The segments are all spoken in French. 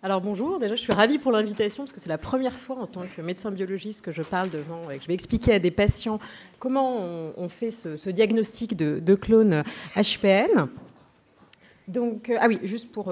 Alors bonjour, déjà je suis ravie pour l'invitation parce que c'est la première fois en tant que médecin biologiste que je parle devant et que je vais expliquer à des patients comment on fait ce diagnostic de clone HPN. Donc, ah oui, juste pour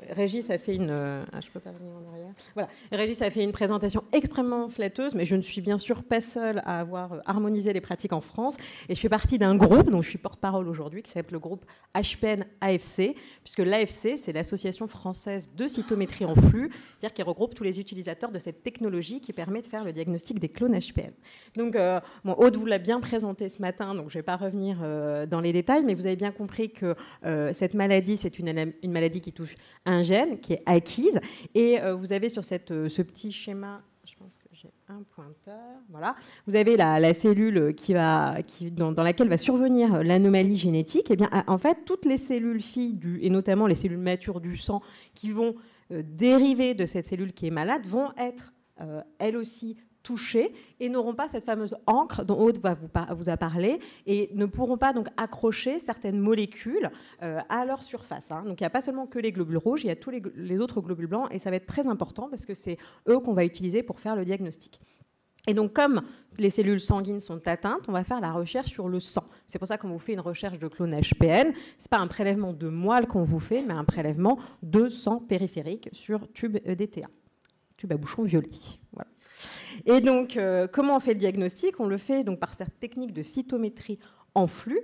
Régis a fait une... je peux pas venir en arrière. Voilà, Régis a fait une présentation extrêmement flatteuse, mais je ne suis bien sûr pas seule à avoir harmonisé les pratiques en France. Et je fais partie d'un groupe dont je suis porte-parole aujourd'hui, qui s'appelle le groupe HPN-AFC, puisque l'AFC, c'est l'Association française de cytométrie en flux, c'est-à-dire qui regroupe tous les utilisateurs de cette technologie qui permet de faire le diagnostic des clones HPN. Donc, Aude vous l'a bien présenté ce matin, donc je ne vais pas revenir dans les détails, mais vous avez bien compris que cette maladie, c'est une maladie qui touche un gène, qui est acquise. Et vous avez sur ce petit schéma, je pense que j'ai un pointeur, voilà, vous avez la cellule dans laquelle va survenir l'anomalie génétique. Et bien, en fait, toutes les cellules filles, et notamment les cellules matures du sang, qui vont dériver de cette cellule qui est malade, vont être, elles aussi, touchées et n'auront pas cette fameuse encre dont Aude vous a parlé et ne pourront pas donc accrocher certaines molécules à leur surface. Donc il n'y a pas seulement que les globules rouges, il y a tous les autres globules blancs et ça va être très important parce que c'est eux qu'on va utiliser pour faire le diagnostic. Et donc, comme les cellules sanguines sont atteintes, on va faire la recherche sur le sang. C'est pour ça qu'on vous fait une recherche de clone HPN. Ce n'est pas un prélèvement de moelle qu'on vous fait, mais un prélèvement de sang périphérique sur tube EDTA, tube à bouchon violet. Voilà. Et donc, comment on fait le diagnostic? On le fait donc par cette technique de cytométrie en flux,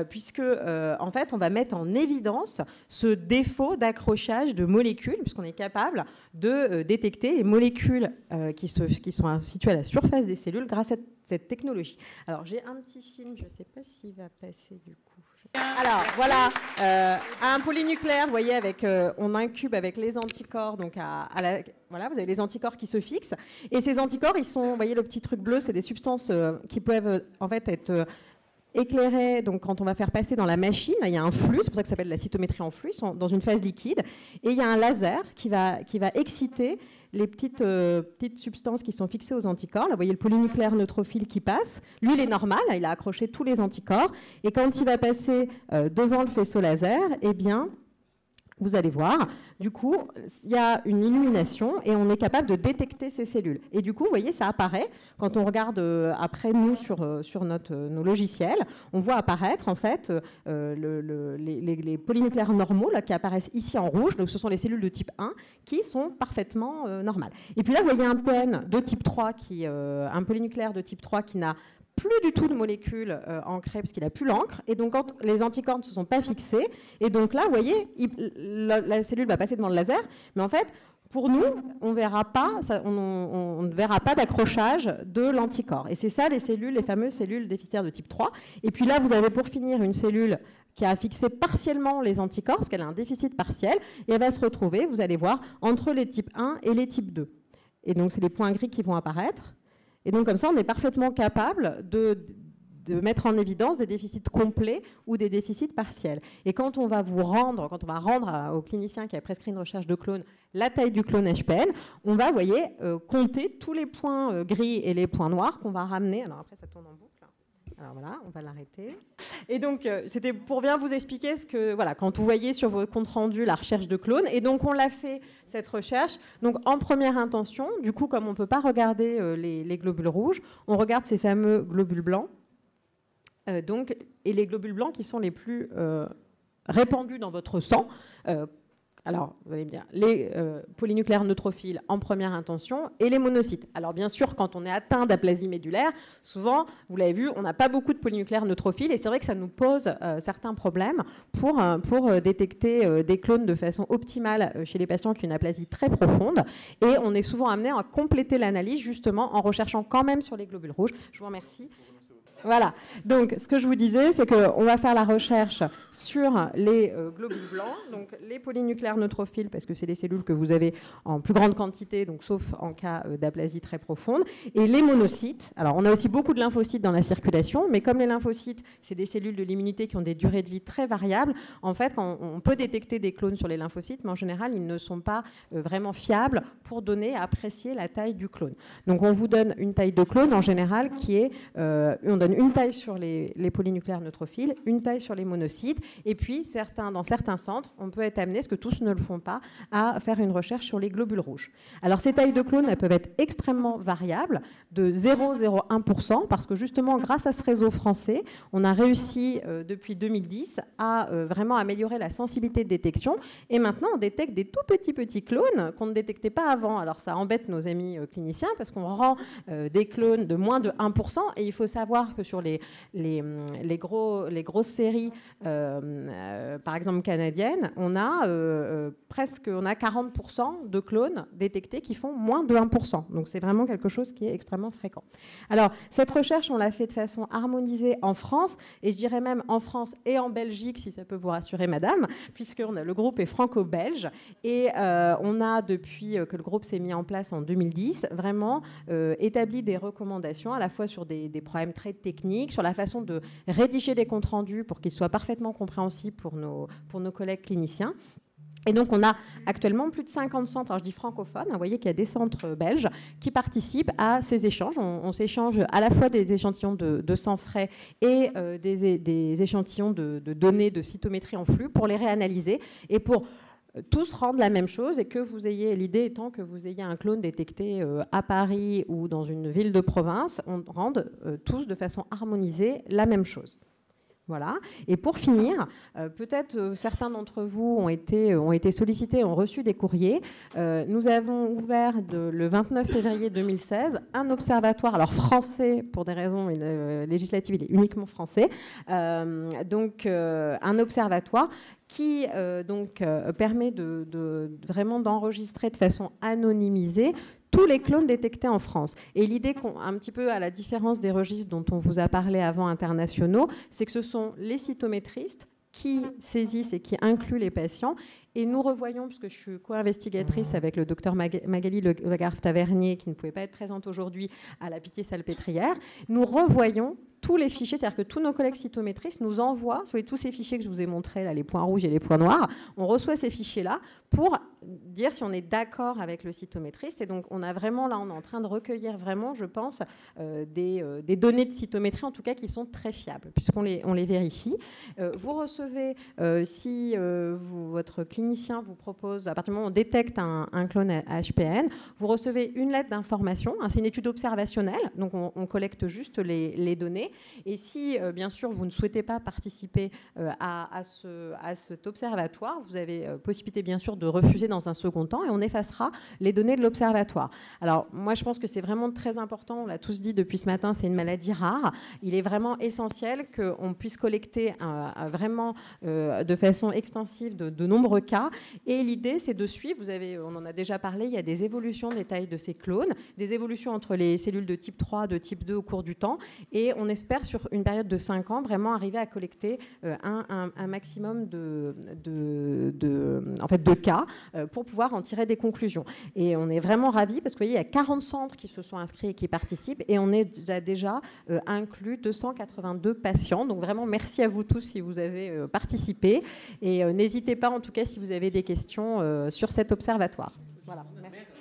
puisque en fait, on va mettre en évidence ce défaut d'accrochage de molécules, puisqu'on est capable de détecter les molécules qui sont situées à la surface des cellules grâce à cette technologie. Alors, j'ai un petit film, je ne sais pas s'il va passer du coup. Alors, voilà, un polynucléaire, vous voyez, on incube avec les anticorps, donc voilà, vous avez les anticorps qui se fixent, et ces anticorps, ils sont, vous voyez, le petit truc bleu, c'est des substances qui peuvent en fait être éclairées, donc quand on va faire passer dans la machine, il y a un flux, c'est pour ça que ça s'appelle la cytométrie en flux, ils sont dans une phase liquide, et il y a un laser qui va exciter les petites substances qui sont fixées aux anticorps. Là, vous voyez le polynucléaire neutrophile qui passe. Lui, il est normal, il a accroché tous les anticorps. Et quand il va passer devant le faisceau laser, eh bien, vous allez voir, du coup, il y a une illumination et on est capable de détecter ces cellules. Et du coup, vous voyez, ça apparaît. Quand on regarde après, nous, sur nos logiciels, on voit apparaître, en fait, les polynucléaires normaux là, qui apparaissent ici en rouge. Donc, ce sont les cellules de type 1 qui sont parfaitement normales. Et puis là, vous voyez un PN de type 3, un polynucléaire de type 3 qui n'a plus du tout de molécules ancrées parce qu'il n'a plus l'encre. Et donc, quand les anticorps ne se sont pas fixés, et donc là, vous voyez, la cellule va passer devant le laser, mais en fait, pour nous, on ne verra pas d'accrochage de l'anticorps. Et c'est ça, les fameuses cellules déficitaires de type 3. Et puis là, vous avez pour finir une cellule qui a fixé partiellement les anticorps, parce qu'elle a un déficit partiel, et elle va se retrouver, vous allez voir, entre les types 1 et les types 2. Et donc, c'est les points gris qui vont apparaître. Et donc, comme ça, on est parfaitement capable de mettre en évidence des déficits complets ou des déficits partiels. Et quand on va rendre au clinicien qui a prescrit une recherche de clone la taille du clone HPN, on va, vous voyez, compter tous les points gris et les points noirs qu'on va ramener. Alors après, ça tourne en boucle. Alors voilà, on va l'arrêter. Et donc, c'était pour bien vous expliquer quand vous voyez sur vos comptes rendus la recherche de clones. Et donc, on l'a fait, cette recherche. Donc, en première intention, du coup, comme on ne peut pas regarder les globules rouges, on regarde ces fameux globules blancs. Et les globules blancs qui sont les plus répandus dans votre sang. Alors, vous allez me dire, les polynucléaires neutrophiles en première intention et les monocytes. Alors, bien sûr, quand on est atteint d'aplasie médulaire, souvent, vous l'avez vu, on n'a pas beaucoup de polynucléaires neutrophiles et c'est vrai que ça nous pose certains problèmes pour détecter des clones de façon optimale chez les patients qui ont une aplasie très profonde. Et on est souvent amené à compléter l'analyse, justement, en recherchant quand même sur les globules rouges. Je vous remercie. Voilà. Donc, ce que je vous disais, c'est qu'on va faire la recherche sur les globules blancs, donc les polynucléaires neutrophiles, parce que c'est les cellules que vous avez en plus grande quantité, donc sauf en cas d'aplasie très profonde, et les monocytes. Alors, on a aussi beaucoup de lymphocytes dans la circulation, mais comme les lymphocytes, c'est des cellules de l'immunité qui ont des durées de vie très variables, en fait, on peut détecter des clones sur les lymphocytes, mais en général, ils ne sont pas vraiment fiables pour apprécier la taille du clone. Donc, on vous donne une taille de clone, en général, qui est... on donne donne une taille sur les polynucléaires neutrophiles, une taille sur les monocytes, et puis dans certains centres, on peut être amené, parce que tous ne le font pas, à faire une recherche sur les globules rouges. Alors ces tailles de clones, elles peuvent être extrêmement variables, de 0,01%, parce que justement, grâce à ce réseau français, on a réussi depuis 2010 à vraiment améliorer la sensibilité de détection, et maintenant on détecte des tout petits clones qu'on ne détectait pas avant. Alors ça embête nos amis cliniciens, parce qu'on rend des clones de moins de 1%, et il faut savoir que sur les grosses séries, par exemple canadiennes, on a 40% de clones détectés qui font moins de 1%. Donc c'est vraiment quelque chose qui est extrêmement fréquent. Alors cette recherche, on l'a fait de façon harmonisée en France, et je dirais même en France et en Belgique, si ça peut vous rassurer, madame, puisque le groupe est franco-belge, et on a, depuis que le groupe s'est mis en place en 2010, vraiment établi des recommandations à la fois sur des problèmes très techniques, sur la façon de rédiger des comptes rendus pour qu'ils soient parfaitement compréhensibles pour nos collègues cliniciens. Et donc, on a actuellement plus de 50 centres, alors je dis francophones, vous voyez qu'il y a des centres belges qui participent à ces échanges. On s'échange à la fois des échantillons de sang frais et des échantillons de données de cytométrie en flux pour les réanalyser et pour tous rendre la même chose, et que vous ayez, l'idée étant que vous ayez un clone détecté à Paris ou dans une ville de province, on rende tous de façon harmonisée la même chose. Voilà. Et pour finir, peut-être certains d'entre vous ont été sollicités, ont reçu des courriers. Nous avons ouvert le 29 février 2016 un observatoire, alors français pour des raisons législatives, il est uniquement français, donc un observatoire qui permet vraiment d'enregistrer de façon anonymisée tous les clones détectés en France. Et l'idée, un petit peu à la différence des registres dont on vous a parlé avant internationaux, c'est que ce sont les cytométristes qui saisissent et qui incluent les patients. Et nous revoyons, puisque je suis co-investigatrice avec le docteur Magali Le Garve-Tavernier, qui ne pouvait pas être présente aujourd'hui à la Pitié-Salpêtrière, nous revoyons tous les fichiers, c'est-à-dire que tous nos collègues cytométristes nous envoient, vous voyez, tous ces fichiers que je vous ai montrés, là, les points rouges et les points noirs, on reçoit ces fichiers-là pour dire si on est d'accord avec le cytométriste. Et donc, on est en train de recueillir vraiment, je pense, des données de cytométrie, en tout cas, qui sont très fiables, puisqu'on les vérifie. Vous recevez, si votre clinicien vous propose, à partir du moment où on détecte un clone HPN, vous recevez une lettre d'information. C'est une étude observationnelle, donc on collecte juste les données. Et si, bien sûr, vous ne souhaitez pas participer à cet observatoire, vous avez possibilité, bien sûr, de refuser dans un second temps, et on effacera les données de l'observatoire. Alors, moi, je pense que c'est vraiment très important, on l'a tous dit depuis ce matin, c'est une maladie rare. Il est vraiment essentiel qu'on puisse collecter vraiment de façon extensive de nombreux cas. Et l'idée, c'est de suivre, on en a déjà parlé, il y a des évolutions des tailles de ces clones, des évolutions entre les cellules de type 3, de type 2 au cours du temps, et on espère, sur une période de 5 ans, vraiment arriver à collecter un maximum de cas pour pouvoir en tirer des conclusions. Et on est vraiment ravis, parce que vous voyez, il y a 40 centres qui se sont inscrits et qui participent, et on est déjà inclus 282 patients. Donc vraiment, merci à vous tous si vous avez participé, et n'hésitez pas, en tout cas, si vous avez des questions sur cet observatoire. Voilà. Merci.